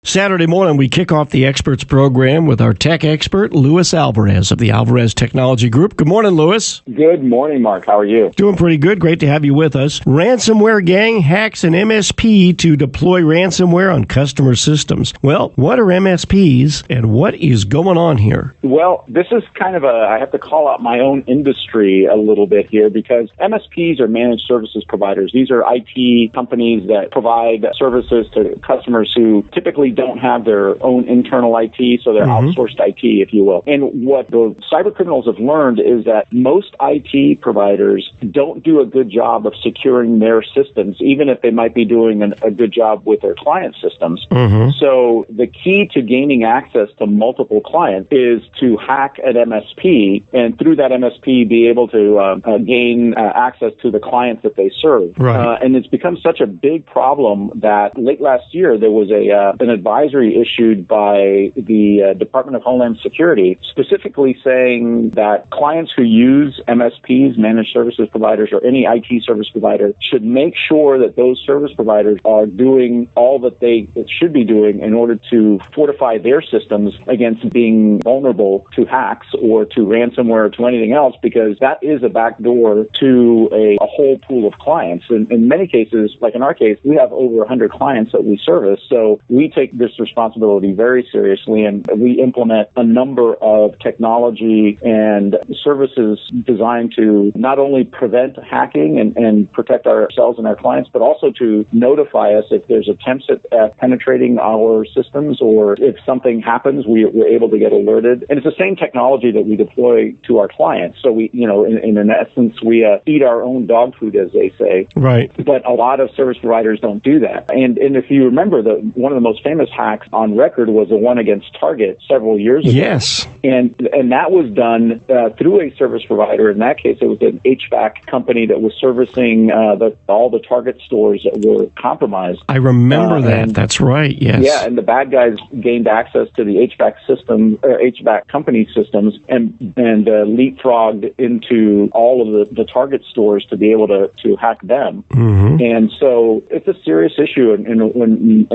Saturday morning, we kick off the Experts program with our tech expert, Luis Alvarez of the Alvarez Technology Group. Good morning, Luis. Good morning, Mark. How are you? Doing pretty good. Great to have you with us. Ransomware gang hacks an MSP to deploy ransomware on customer systems. Well, what are MSPs and what is going on here? Well, this is kind of I have to call out my own industry a little bit here because MSPs are managed services providers. These are IT companies that provide services to customers who typically don't have their own internal IT, so they're outsourced IT, if you will. And what the cybercriminals have learned is that most IT providers don't do a good job of securing their systems, even if they might be doing a good job with their client systems. So the key to gaining access to multiple clients is to hack an MSP, and through that MSP be able to gain access to the clients that they serve. Right. And it's become such a big problem that late last year there was an advisory issued by the Department of Homeland Security, specifically saying that clients who use MSPs, managed services providers, or any IT service provider should make sure that those service providers are doing all that they should be doing in order to fortify their systems against being vulnerable to hacks or to ransomware or to anything else, because that is a backdoor to a whole pool of clients. And in many cases, like in our case, we have over 100 clients that we service, so we take this responsibility very seriously, and we implement a number of technology and services designed to not only prevent hacking and protect ourselves and our clients, but also to notify us if there's attempts at penetrating our systems, or if something happens, we're able to get alerted. And it's the same technology that we deploy to our clients. So we, in essence, we eat our own dog food, as they say. Right. But a lot of service providers don't do that. And if you remember, one of the most famous hacks on record was the one against Target several years ago. Yes. And that was done through a service provider. In that case, it was an HVAC company that was servicing all the Target stores that were compromised. I remember that. That's right. Yes. Yeah, and the bad guys gained access to the HVAC system, HVAC company systems, and leapfrogged into all of the Target stores to be able to hack them. And so it's a serious issue. And when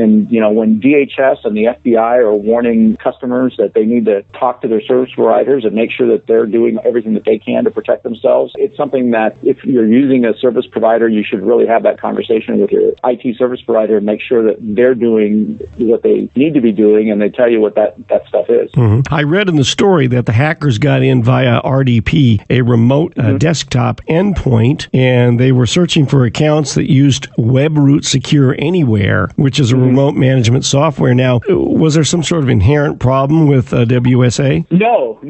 DHS and the FBI are warning customers that they need to talk to their service providers and make sure that they're doing everything that they can to protect themselves, it's something that if you're using a service provider, you should really have that conversation with your IT service provider and make sure that they're doing what they need to be doing, and they tell you what that stuff is. I read in the story that the hackers got in via RDP, a remote desktop endpoint, and they were searching for accounts that used WebRoot Secure Anywhere, which is a remote management software. Now, was there some sort of inherent problem with WSA? No.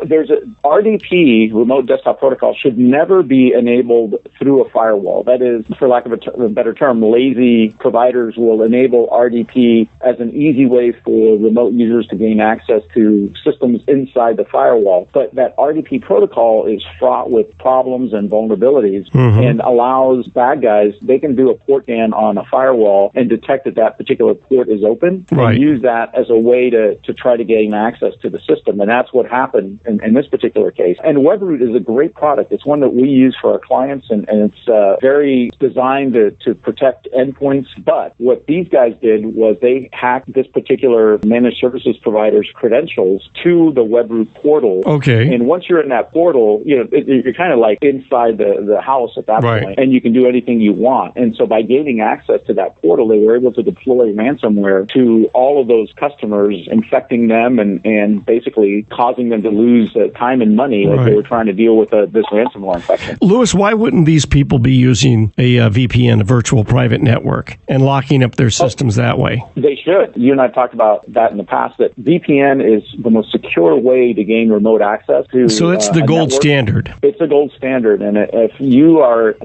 There's a RDP, remote desktop protocol, should never be enabled through a firewall. That is, for lack of a better term, lazy providers will enable RDP as an easy way for remote users to gain access to systems inside the firewall. But that RDP protocol is fraught with problems and vulnerabilities and allows bad guys, they can do a port scan on a firewall and detect that particular port is open, and use that as a way to try to gain access to the system. And that's what happened in this particular case. And WebRoot is a great product. It's one that we use for our clients, and it's very designed to protect endpoints. But what these guys did was they hacked this particular managed services provider's credentials to the WebRoot portal. Okay. And once you're in that portal, you're kind of like inside the house at that point, and you can do anything you want. And so by gaining access to that portal, they were able to deploy ransomware to all of those customers, infecting them and basically causing them to lose time and money as they were trying to deal with this ransomware infection. Louis, why wouldn't these people be using a VPN, a virtual private network, and locking up their systems that way? They should. You and I have talked about that in the past, that VPN is the most secure way to gain remote access to So it's the gold standard. It's a gold standard. And if you are,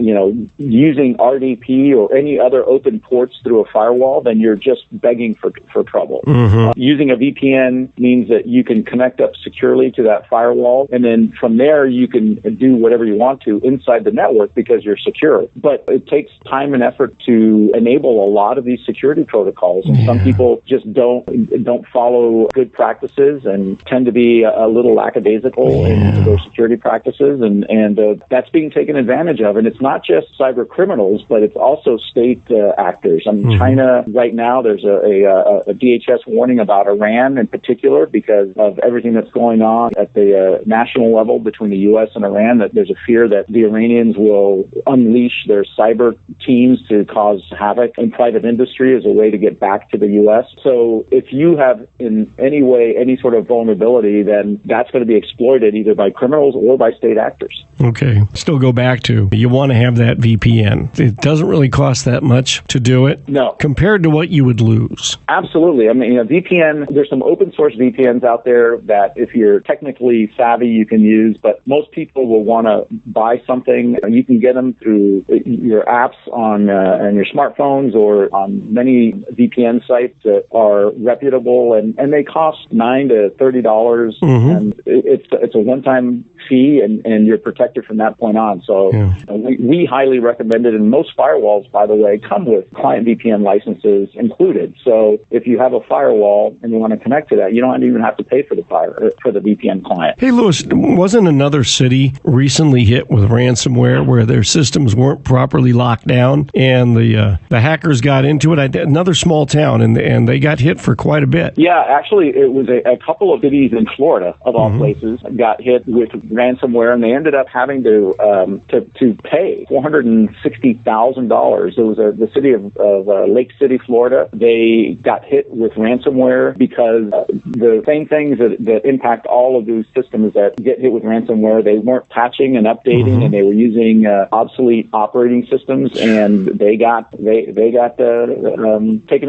using RDP or any other open ports through a firewall, then you're just begging for trouble. Using a VPN means that you can connect up securely to that firewall, and then from there you can do whatever you want to inside the network because you're secure. But it takes time and effort to enable a lot of these security protocols, and some people just don't follow good practices and tend to be a little lackadaisical in their security practices, and that's being taken advantage of. And it's not just cyber criminals, but it's also state actors. I mean, China right now, there's a DHS warning about Iran in particular because of everything that's going on at the national level between the U.S. and Iran, that there's a fear that the Iranians will unleash their cyber teams to cause havoc in private industry as a way to get back to the U.S. So if you have in any way any sort of vulnerability, then that's going to be exploited either by criminals or by state actors. Okay. Still go back to, you want to have that VPN. It doesn't really cost that much to do it. No. Compared to what you would lose. Absolutely. I mean, VPN, there's some open source VPNs out there that if you're technically savvy, you can use, but most people will want to buy something. You can get them through your apps on your smartphones or on many VPN sites that are reputable, and they cost $9 to $30, and it's a one-time fee, and you're protected from that point on. So we highly recommend it, and most firewalls, by the way, come with client VPN licenses included. So if you have a firewall and you want to connect to that, you don't even have to pay for the VPN client. Hey, Louis, wasn't another city recently hit with ransomware where their systems weren't properly locked down and the hackers got into it? Another small town, and they got hit for quite a bit. Yeah, actually, it was a couple of cities in Florida, of all places, got hit with ransomware, and they ended up having to pay $460,000. It was the city of Lake City, Florida. They got hit with ransomware because the same things that impact all of those systems that get hit with ransomware, they weren't patching and updating, and they were using obsolete operating systems, and they got taken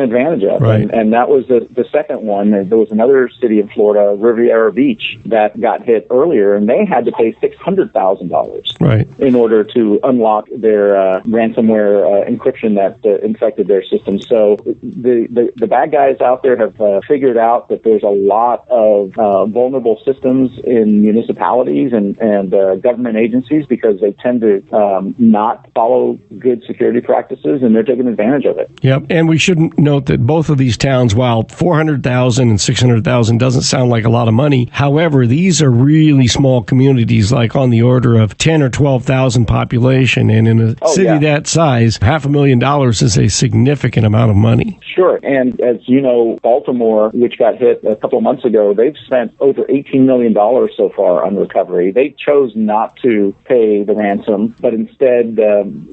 advantage of. Right. And that was the second one. There was another city in Florida, Riviera Beach, that got hit earlier, and they had to pay $600,000 in order to unlock their ransomware encryption that infected their system. So the bad guys out there have figured out that there's a lot of vulnerable systems in municipalities and government agencies because they tend to not follow good security practices, and they're taking advantage of it. Yep, and we should note that both of these towns, while $400,000 and $600,000 doesn't sound like a lot of money, however, these are really small communities, like on the order of 10 or 12,000 population, and in a city that size, $500,000 is a significant amount of money. Sure, and as you know, Baltimore, which got hit a couple of months ago, they've spent over $18 million so far on recovery. They chose not to pay the ransom, but instead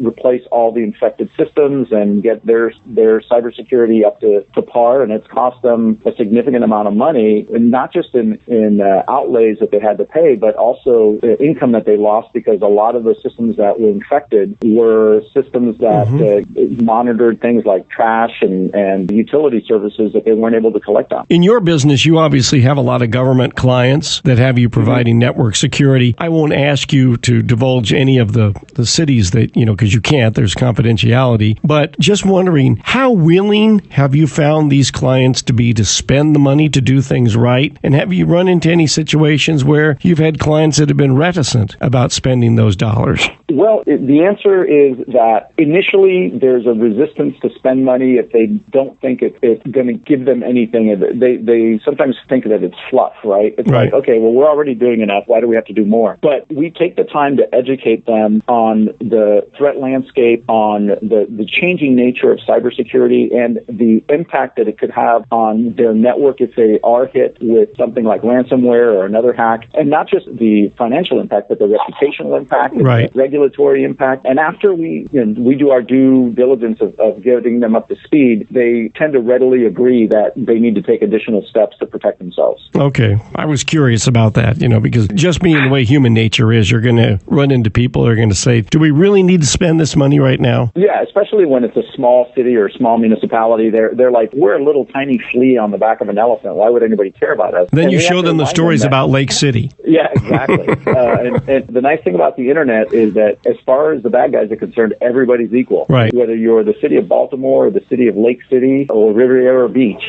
replace all the infected systems and get their cybersecurity up to par, and it's cost them a significant amount of money, and not just in outlays that they had to pay, but also the income that they lost because a lot of the systems that were infected were systems that monitored things like trash and utility services that they weren't able to collect on. In your business, you obviously have a lot of government clients that have you providing network security. I won't ask you to divulge any of the cities that, because you can't, there's confidentiality, but just wondering, how willing have you found these clients to be to spend the money to do things right? And have you run into any situations where you've had clients that have been reticent about spending those dollars? Well, the answer is that initially there's a resistance to spend money if they don't think it's going to give them anything. They sometimes think that it's fluff, right? It's like, okay, well, we're already doing enough. Why do we have to do more? But we take the time to educate them on the threat landscape, on the changing nature of cybersecurity, and the impact that it could have on their network if they are hit with something like ransomware or another hack, and not just the financial impact, but the reputational impact, the regulatory impact. And after we do our due diligence of getting them up to speed, they tend to readily agree that they need to take additional steps to protect themselves. Okay. I was curious about that, because just being the way human nature is, you're going to run into people who are going to say, do we really need to spend this money right now? Yeah, especially when it's a small city or a small municipality. They're like, we're a little tiny flea on the back of an elephant. Why would anybody care about us? Then you show them the stories about Lake City. Yeah, exactly. And the nice thing about the internet is that as far as the bad guys are concerned, everybody's equal. Right. Whether you're the city of Baltimore or the city of Lake City or Riviera Beach,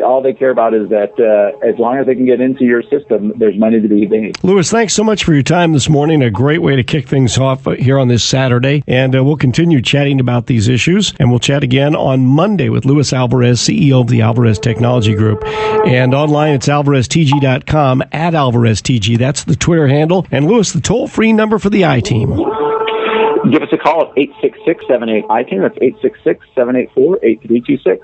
all they care about is that as long as they can get into your system, there's money to be made. Louis, thanks so much for your time this morning. A great way to kick things off here on this Saturday. And we'll continue chatting about these issues. And we'll chat again on Monday with Louis Alvarez, CEO of the Alvarez Technology Group. And online, it's alvareztg.com, @AlvarezTG. That's the Twitter handle. And Louis, the toll-free number for the I-Team. Give us a call at 866-78-I-Team. That's 866-784-8326.